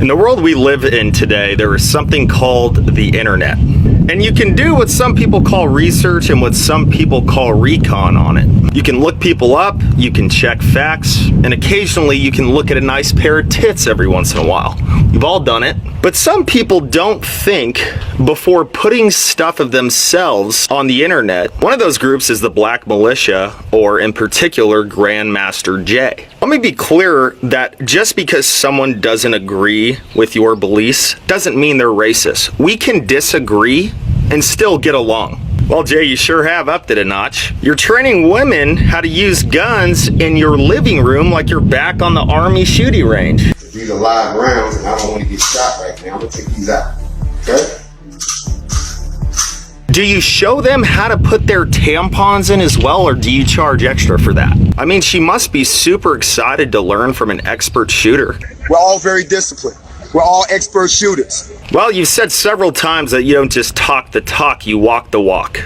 In the world we live in today, there is something called the internet. And you can do what some people call research and what some people call recon on it. You can look people up, you can check facts, and occasionally you can look at a nice pair of tits every once in a while. We've all done it. But some people don't think before putting stuff of themselves on the internet. One of those groups is the Black Militia, or in particular, Grandmaster Jay. Let me be clear that just because someone doesn't agree with your beliefs doesn't mean they're racist. We can disagree and still get along. Well, Jay, you sure have upped it a notch. You're training women how to use guns in your living room like you're back on the Army shooting range. These are live rounds and I don't want to get shot right now. I'm going to take these out. Okay? Do you show them how to put their tampons in as well, or do you charge extra for that? I mean, she must be super excited to learn from an expert shooter. We're all very disciplined. We're all expert shooters. Well, you've said several times that you don't just talk the talk, you walk the walk.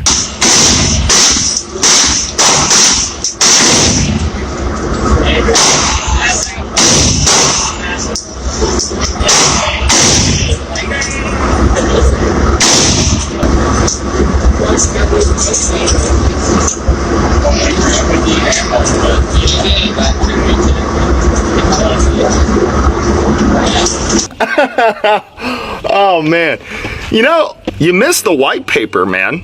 Oh man, you know, you missed the white paper, man.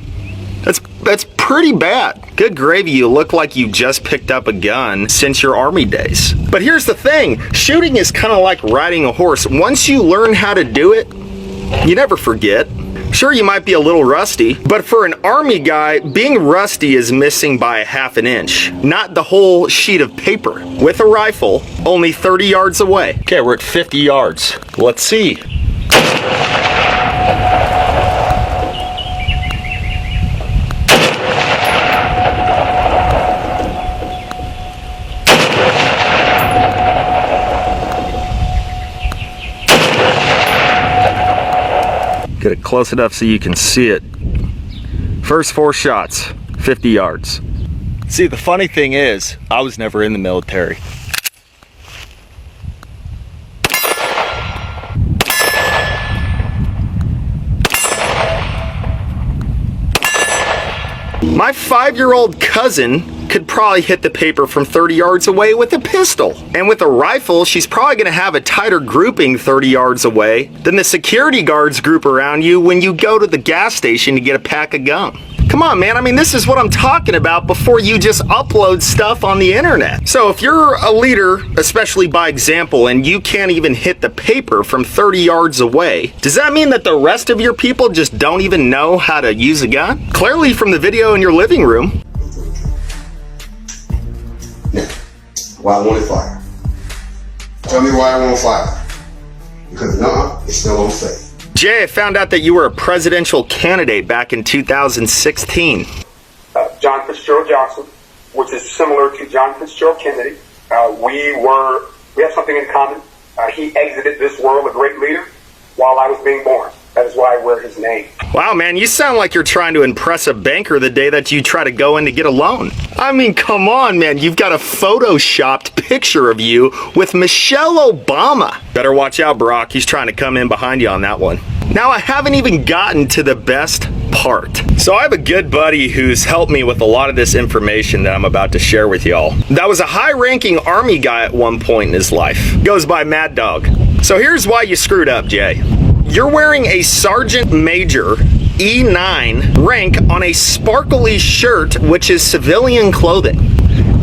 That's pretty bad. Good gravy, you look like you just picked up a gun since your Army days. But here's the thing, shooting is kind of like riding a horse. Once you learn how to do it, you never forget. Sure, you might be a little rusty, but for an Army guy, being rusty is missing by a half an inch, not the whole sheet of paper. With a rifle, only 30 yards away. Okay, we're at 50 yards. Let's see. Get it close enough so you can see it. First 4 shots, 50 yards. See, the funny thing is, I was never in the military. My 5-year-old cousin could probably hit the paper from 30 yards away with a pistol. And with a rifle, she's probably gonna have a tighter grouping 30 yards away than the security guards group around you when you go to the gas station to get a pack of gum. Come on, man, I mean, this is what I'm talking about before you just upload stuff on the internet. So if you're a leader, especially by example, and you can't even hit the paper from 30 yards away, does that mean that the rest of your people just don't even know how to use a gun? Clearly from the video in your living room. Now, why I want it fired? Tell me why I want fire. Because it's still unsafe. Jay, I found out that you were a presidential candidate back in 2016. John Fitzgerald Johnson, which is similar to John Fitzgerald Kennedy. We have something in common. He exited this world a great leader while I was being born. That is why I wear his name. Wow, man, you sound like you're trying to impress a banker the day that you try to go in to get a loan. I mean, come on, man, you've got a photoshopped picture of you with Michelle Obama. Better watch out, Barack, he's trying to come in behind you on that one. Now, I haven't even gotten to the best part. So I have a good buddy who's helped me with a lot of this information that I'm about to share with y'all. That was a high-ranking Army guy at one point in his life. Goes by Mad Dog. So here's why you screwed up, Jay. You're wearing a Sergeant Major E9 rank on a sparkly shirt, which is civilian clothing.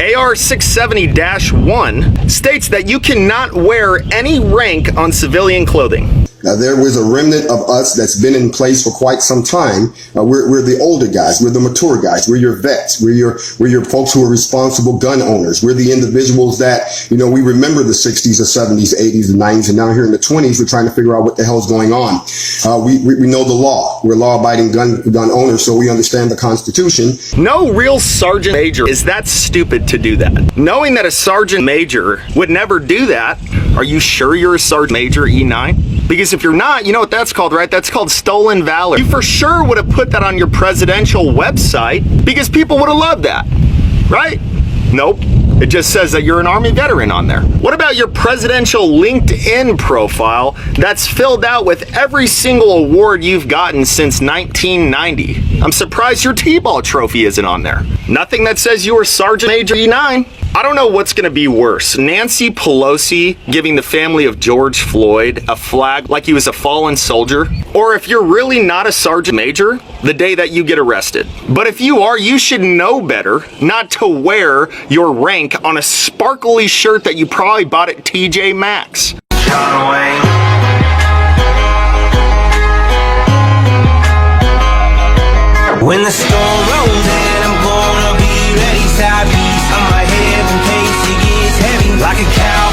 AR 670-1 states that you cannot wear any rank on civilian clothing. Now, there was a remnant of us that's been in place for quite some time. We're the older guys. We're the mature guys. We're your vets. We're your folks who are responsible gun owners. We're the individuals that, we remember the 60s, the 70s, 80s, the 90s, and now here in the 20s, we're trying to figure out what the hell's going on. We know the law. We're law-abiding gun owners, so we understand the Constitution. No real Sergeant Major is that stupid to do that. Knowing that a Sergeant Major would never do that, are you sure you're a Sergeant Major E9? Because if you're not, you know what that's called, right? That's called stolen valor. You for sure would have put that on your presidential website because people would have loved that, right? Nope. It just says that you're an Army veteran on there. What about your presidential LinkedIn profile that's filled out with every single award you've gotten since 1990? I'm surprised your T-ball trophy isn't on there. Nothing that says you were Sergeant Major E9. I don't know what's going to be worse. Nancy Pelosi giving the family of George Floyd a flag like he was a fallen soldier, or if you're really not a sergeant major, the day that you get arrested. But if you are, you should know better not to wear your rank on a sparkly shirt that you probably bought at TJ Maxx. When the storm rolls in, I'm gonna be ready, side piece on my head in case it gets heavy like a cow.